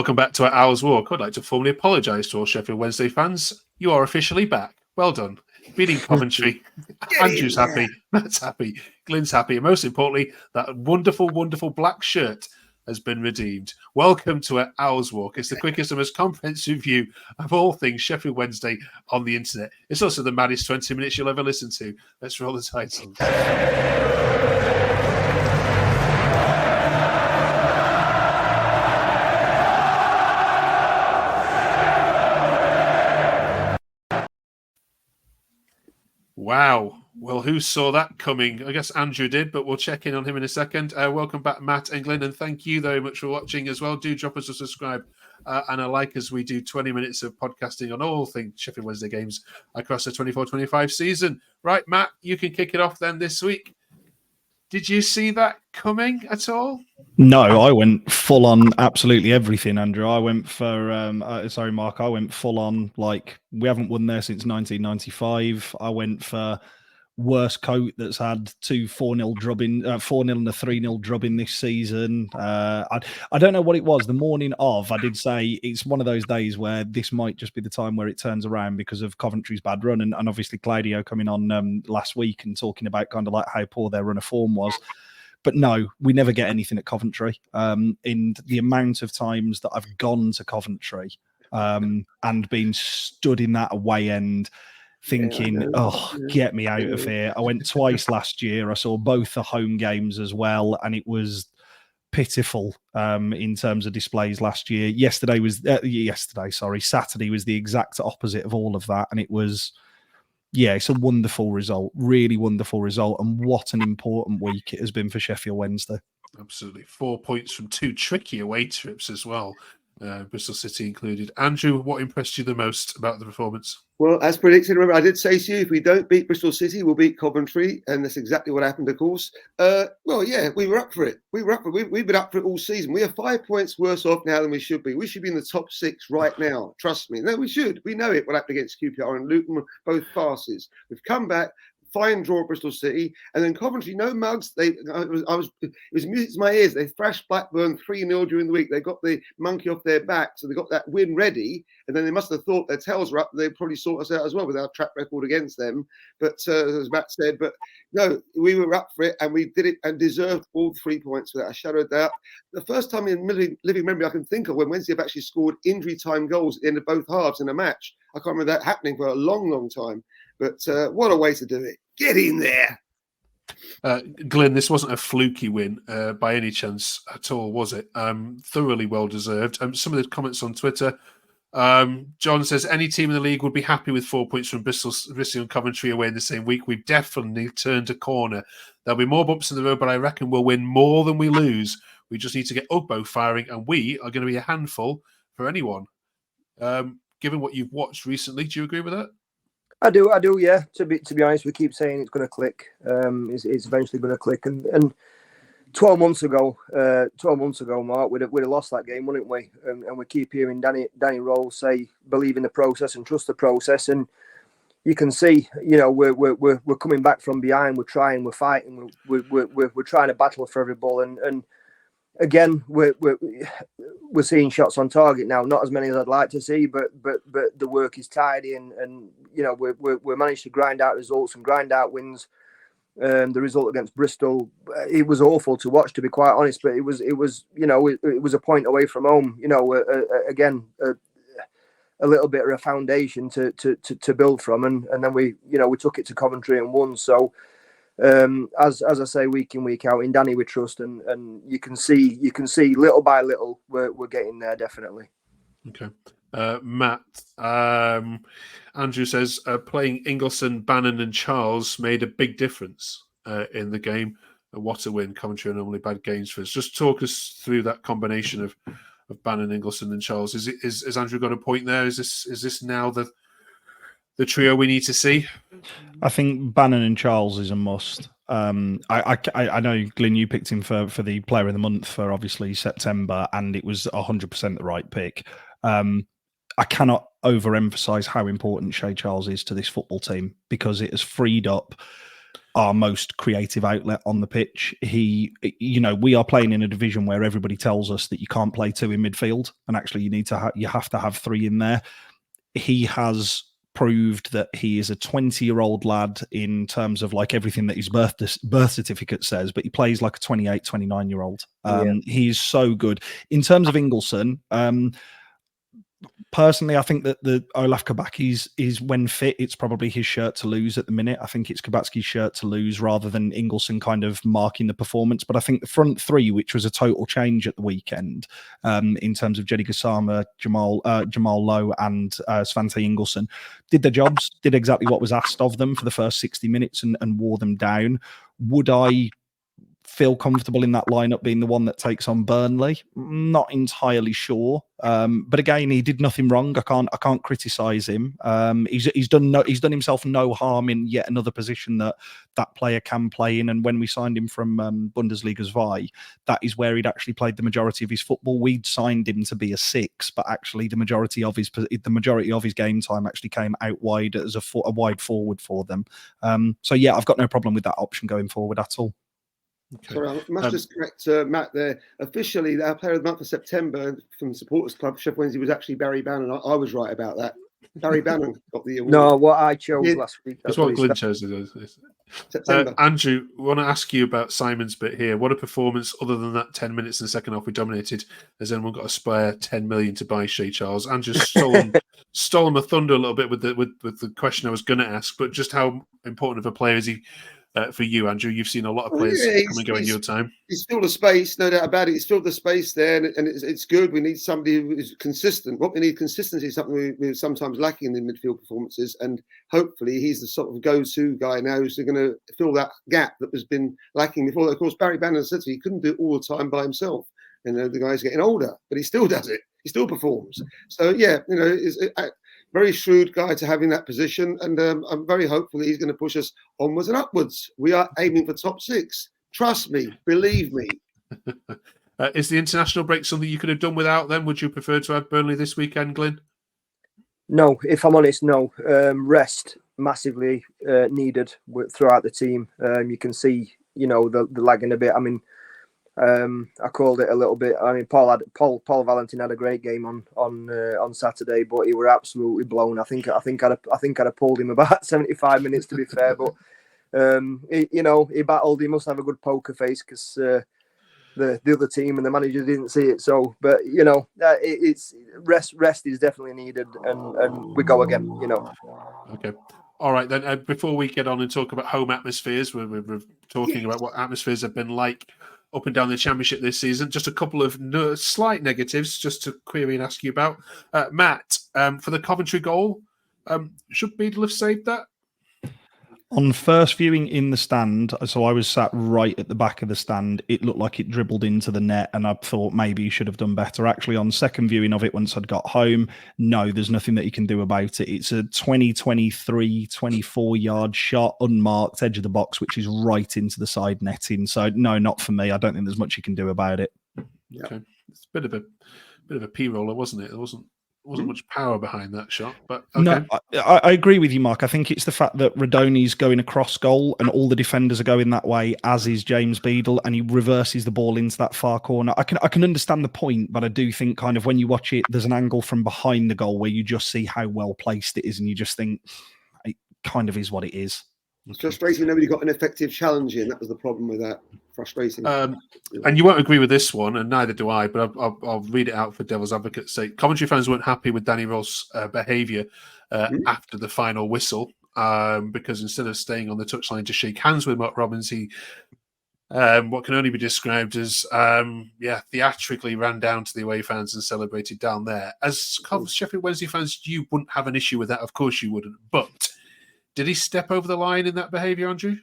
Welcome back to our Hour's Walk. I'd like to formally apologise to all Sheffield Wednesday fans. You are officially back. Well done. Beating Coventry. Andrew's happy. Matt's happy. Glyn's happy. And most importantly, that wonderful, wonderful black shirt has been redeemed. Welcome to our Hour's Walk. It's the quickest and most comprehensive view of all things Sheffield Wednesday on the internet. It's also the maddest 20 minutes you'll ever listen to. Let's roll the titles. Wow. Well, who saw that coming? I guess Andrew did, but we'll check in on him in a second. Welcome back, Matt and Glyn, and thank you very much for watching as well. Do drop us a subscribe and a like as we do 20 minutes of podcasting on all things Sheffield Wednesday games across the 24-25 season. Right, Matt, you can kick it off then this week. Did you see that coming at all? No, I went full on absolutely everything, Andrew. I went for, sorry, Mark, I went full on, like, we haven't won there since 1995. I went for worst coat that's had 2 4-0 drubbing, 4-0 and a 3-0 drubbing this season. I don't know what it was. The morning of, I did say it's one of those days where this might just be the time where it turns around because of Coventry's bad run. And obviously Claudio coming on last week and talking about kind of like how poor their run of form was. But no, we never get anything at Coventry. In the amount of times that I've gone to Coventry and been stood in that away end, thinking, get me out of here. I went twice last year. I saw both the home games as well, and it was pitiful in terms of displays last year. Saturday was the exact opposite of all of that, and it was, it's a wonderful result, really wonderful result, and what an important week it has been for Sheffield Wednesday. Absolutely. 4 points from 2 tricky away trips as well, Bristol City included. Andrew, what impressed you the most about the performance? Well, as predicted, remember, I did say to you, if we don't beat Bristol City, we'll beat Coventry, and that's exactly what happened, of course. We were up for it. We've been up for it all season. We are 5 points worse off now than we should be. We should be in the top 6 right now. Trust me. No, we should. We know it. What happened against QPR and Luton were both farces. We've come back. Fine draw at Bristol City, and then Coventry, no mugs. It was music to my ears. They thrashed Blackburn 3-0 during the week. They got the monkey off their back, so they got that win ready, and then they must have thought their tails were up. They probably sort us out as well with our track record against them. But as Matt said, no, we were up for it, and we did it and deserved all 3 points without a shadow of doubt. The first time in living memory I can think of when Wednesday have actually scored injury time goals at the end of both halves in a match. I can't remember that happening for a long, long time. But what a way to do it. Get in there. Glyn, this wasn't a fluky win by any chance at all, was it? Thoroughly well-deserved. Some of the comments on Twitter, John says, any team in the league would be happy with 4 points from Bristol and Coventry away in the same week. We've definitely turned a corner. There'll be more bumps in the road, but I reckon we'll win more than we lose. We just need to get Ugbo firing, and we are going to be a handful for anyone. Given what you've watched recently, do you agree with that? I do, yeah. To be honest, we keep saying it's going to click. It's eventually going to click. And 12 months ago, Mark, we'd have lost that game, wouldn't we? And we keep hearing Danny Rose say, believe in the process and trust the process. And you can see, we're coming back from behind. We're trying, we're fighting, we're trying to battle for every ball. And again, we're seeing shots on target now. Not as many as I'd like to see, but the work is tidy, and we managed to grind out results and grind out wins. The result against Bristol, it was awful to watch, to be quite honest. But it was a point away from home. Again, a little bit of a foundation to build from, and then we took it to Coventry and won. So. As I say, week in, week out, in Danny we trust, and you can see little by little we're getting there, definitely. Okay. Matt, Andrew says playing Ingleson, Bannon and Charles made a big difference in the game. What a win. Coventry are normally bad games for us. Just talk us through that combination of Bannon, Ingleson and Charles. Is Andrew got a point there? Is this now the trio we need to see? I think Bannon and Charles is a must. I know, Glyn, you picked him for the player of the month for obviously September, and it was 100% the right pick. I cannot overemphasize how important Shay Charles is to this football team, because it has freed up our most creative outlet on the pitch. We are playing in a division where everybody tells us that you can't play 2 in midfield, and actually you have to have 3 in there. He has proved that he is a 20-year-old lad in terms of like everything that his birth certificate says, but he plays like a 28, 29-year-old. He's so good. In terms of Ingleson, personally, I think that the Olaf Kabacki's is when fit, it's probably his shirt to lose at the minute. I think it's Kabacki's shirt to lose rather than Ingleson kind of marking the performance. But I think the front 3, which was a total change at the weekend, in terms of Jenny Gassama, Jamal Lowe and Svante Ingleson, did their jobs, did exactly what was asked of them for the first 60 minutes and wore them down. Would I feel comfortable in that lineup being the one that takes on Burnley? Not entirely sure, but again, he did nothing wrong. I can't criticise him. He's done himself no harm in yet another position that player can play in. And when we signed him from Bundesliga 2, that is where he'd actually played the majority of his football. We'd signed him to be a 6, but actually the majority of his game time actually came out wide as a wide forward for them. So yeah, I've got no problem with that option going forward at all. Okay. Sorry, I must just correct Matt there. Officially, our player of the month of September from the Supporters Club, Sheffield Wednesday, was actually Barry Bannon. I was right about that. Barry Bannon got the award. No, what I chose last week. That's what Glenn chose. Andrew, I want to ask you about Simon's bit here. What a performance, other than that 10 minutes in the second half we dominated. Has anyone got a spare 10 million to buy Shay Charles? Andrew stole my thunder a little bit with the question I was going to ask, but just how important of a player is he for you, Andrew? You've seen a lot of players come and go in your time. He's filled the space, no doubt about it. He's filled the space there, and it's good. We need somebody who is consistent. What we need, consistency, is something we're sometimes lacking in the midfield performances, and hopefully he's the sort of go-to guy now who's going to fill that gap that has been lacking before. Of course, Barry Bannon said he couldn't do it all the time by himself. The guy's getting older, but he still does it. He still performs. So yeah, is very shrewd guy to have in that position, and I'm very hopeful he's going to push us onwards and upwards. We are aiming for top 6. Trust me, believe me. Is the international break something you could have done without them? Would you prefer to have Burnley this weekend, Glyn? No, if I'm honest, no. Rest massively needed throughout the team. You can see, the lagging a bit. I mean, I called it a little bit. I mean, Paul Valentin had a great game on Saturday, but he were absolutely blown. I think I'd have pulled him about 75 minutes, to be fair. But he battled. He must have a good poker face because the other team and the manager didn't see it. So, but it's rest is definitely needed, and we go again. Okay. All right, then. Before we get on and talk about home atmospheres, we're talking about what atmospheres have been like up and down the Championship this season. Just a couple of slight negatives just to query and ask you about. Matt, for the Coventry goal, should Beadle have saved that? On first viewing in the stand, so I was sat right at the back of the stand, it looked like it dribbled into the net, and I thought maybe he should have done better. Actually, on second viewing of it, once I'd got home, no, there's nothing that you can do about it. It's a 24-yard shot, unmarked, edge of the box, which is right into the side netting. So, no, not for me. I don't think there's much you can do about it. Okay. It's a bit of a P-roller, wasn't it? There wasn't much power behind that shot, but okay. No, I agree with you, Mark. I think it's the fact that Radoni's going across goal and all the defenders are going that way, as is James Beadle, and he reverses the ball into that far corner. I can understand the point, but I do think kind of when you watch it, there's an angle from behind the goal where you just see how well placed it is, and you just think it kind of is what it is. It's frustrating nobody got an effective challenge in. That was the problem with that. Frustrating. And you won't agree with this one, and neither do I, but I'll read it out for devil's advocate's sake. Coventry fans weren't happy with Danny Ross' behaviour after the final whistle, because instead of staying on the touchline to shake hands with Mark Robbins, he what can only be described as theatrically ran down to the away fans and celebrated down there. As Sheffield Wednesday fans, you wouldn't have an issue with that, of course you wouldn't, but did he step over the line in that behaviour, Andrew?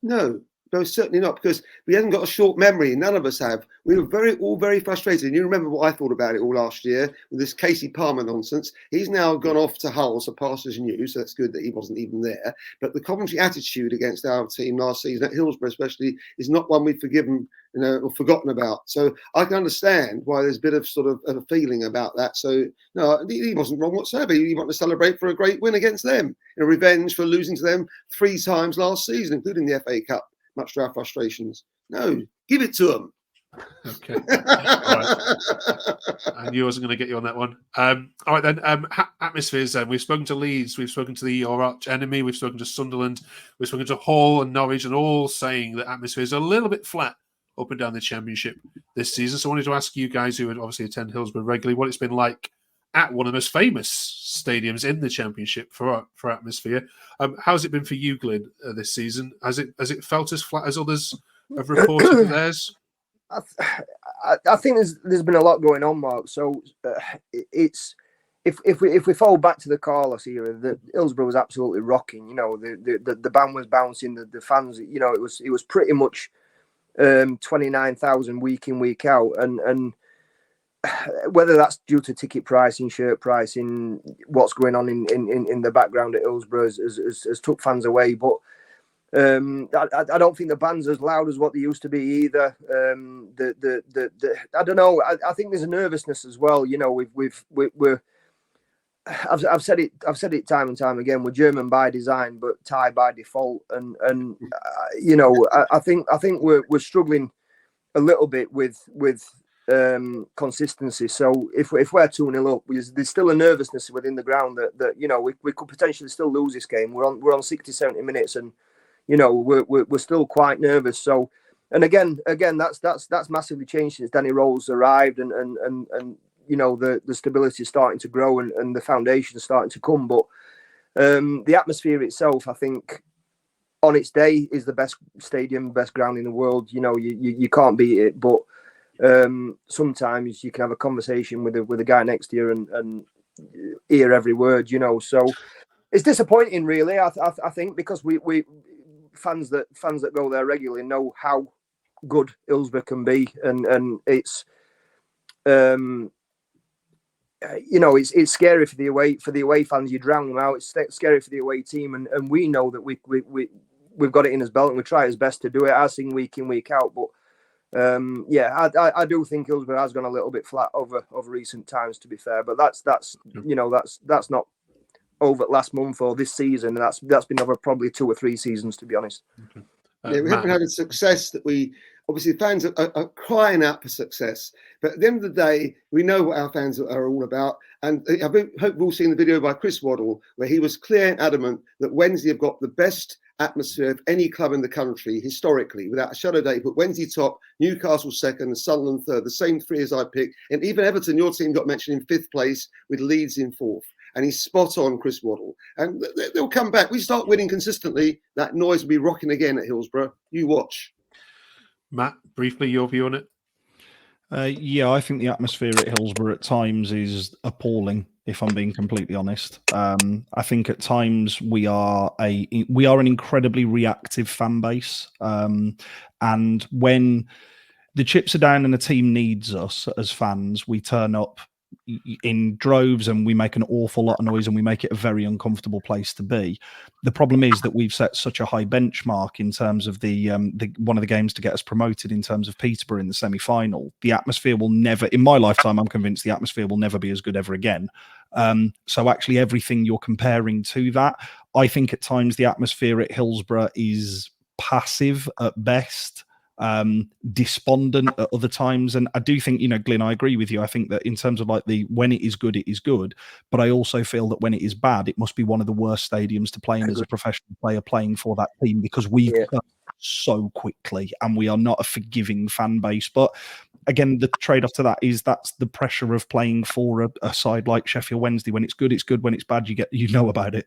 No, No, certainly not, because we haven't got a short memory. None of us have. We were all very frustrated. And you remember what I thought about it all last year with this Casey Palmer nonsense. He's now gone off to Hull, so pastors new, so that's good that he wasn't even there. But the Coventry attitude against our team last season at Hillsborough, especially, is not one we've forgiven, or forgotten about. So I can understand why there's a bit of sort of a feeling about that. So no, he wasn't wrong whatsoever. He wanted to celebrate for a great win against them, revenge for losing to them 3 times last season, including the FA Cup. Much to our frustrations. No, give it to them. Okay. All right. I knew I wasn't going to get you on that one. All right, then. Atmospheres, then. We've spoken to Leeds. We've spoken to your arch enemy. We've spoken to Sunderland. We've spoken to Hull and Norwich, and all saying that atmospheres are a little bit flat up and down the Championship this season. So I wanted to ask you guys who would obviously attend Hillsborough regularly what it's been like at one of the most famous stadiums in the Championship for atmosphere. How's it been for you, Glyn, this season? Has it felt as flat as others have reported theirs? I think there's been a lot going on, Mark. So it's if we fall back to the Carlos era, the Hillsborough was absolutely rocking. The band was bouncing, the fans. It was pretty much 29,000 week in, week out, and whether that's due to ticket pricing, shirt pricing, what's going on in the background at Hillsborough has took fans away. But I don't think the band's as loud as what they used to be either. I don't know. I think there's a nervousness as well. I've said it time and time again. We're German by design, but Thai by default, and I think we're struggling a little bit with consistency. So if we're 2-0 up, there's still a nervousness within the ground that we could potentially still lose this game. We're on 60-70 minutes, and we're still quite nervous. So, and again that's massively changed since Danny Rowles arrived, and the stability is starting to grow, and the foundation is starting to come. But the atmosphere itself, I think, on its day, is the best stadium, best ground in the world. You can't beat it, but sometimes you can have a conversation with a guy next to you and hear every word, so it's disappointing, really. I think, because we fans that go there regularly know how good Hillsborough can be, and it's it's scary for the away fans. You drown them out. It's scary for the away team, and we know that we've got it in his belt, and we try his best to do it. I've seen week in, week out, but I do think Hillsborough has gone a little bit flat over recent times, to be fair. But that's not over last month or this season. That's been over probably 2 or 3 seasons, to be honest. Okay. We haven't had a success that we obviously fans are crying out for success. But at the end of the day, we know what our fans are all about. And I hope we've all seen the video by Chris Waddle, where he was clear and adamant that Wednesday have got the best atmosphere of any club in the country historically, without a shadow of a doubt. He put Wednesday top, Newcastle second, and Sunderland third, the same 3 as I picked. And even Everton, your team, got mentioned in 5th place, with Leeds in 4th. And he's spot on, Chris Waddle. And they'll come back. We start winning consistently, that noise will be rocking again at Hillsborough. You watch. Matt, briefly, your view on it? I think the atmosphere at Hillsborough at times is appalling, if I'm being completely honest. I think at times we are an incredibly reactive fan base. And when the chips are down and the team needs us as fans, we turn up in droves and we make an awful lot of noise, and we make it a very uncomfortable place to be. The problem is that we've set such a high benchmark in terms of the one of the games to get us promoted, in terms of Peterborough in the semi-final. The atmosphere will never, in my lifetime, I'm convinced the atmosphere will never be as good ever again. So actually everything you're comparing to that, I think at times the atmosphere at Hillsborough is passive at best. Despondent at other times. And I do think, Glyn, I agree with you. I think that in terms of when it is good, it is good. But I also feel that when it is bad, it must be one of the worst stadiums to play in as a professional player playing for that team, because we so quickly and we are not a forgiving fan base. But again, the trade-off to that is that's the pressure of playing for a side like Sheffield Wednesday. When it's good, it's good. When it's bad, you know about it.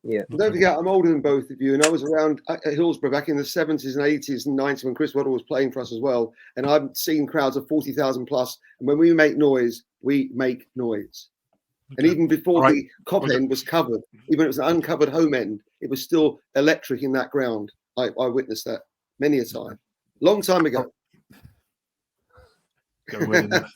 Yeah. Don't forget, I'm older than both of you, and I was around at Hillsborough back in the 70s and 80s and 90s when Chris Waddle was playing for us as well. And I've seen crowds of 40,000 plus. And when we make noise, we make noise. And even before the Cop end was covered, even if it was an uncovered home end, it was still electric in that ground. I witnessed that. many a time, long time ago. Go well enough.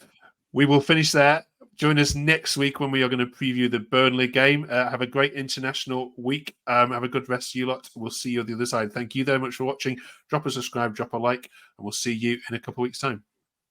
We will finish there. Join us next week when we are going to preview the Burnley game. Have a great international week. Have a good rest of you lot. We'll see you on the other side. Thank you very much for watching. Drop a subscribe, drop a like, and we'll see you in a couple of weeks' time.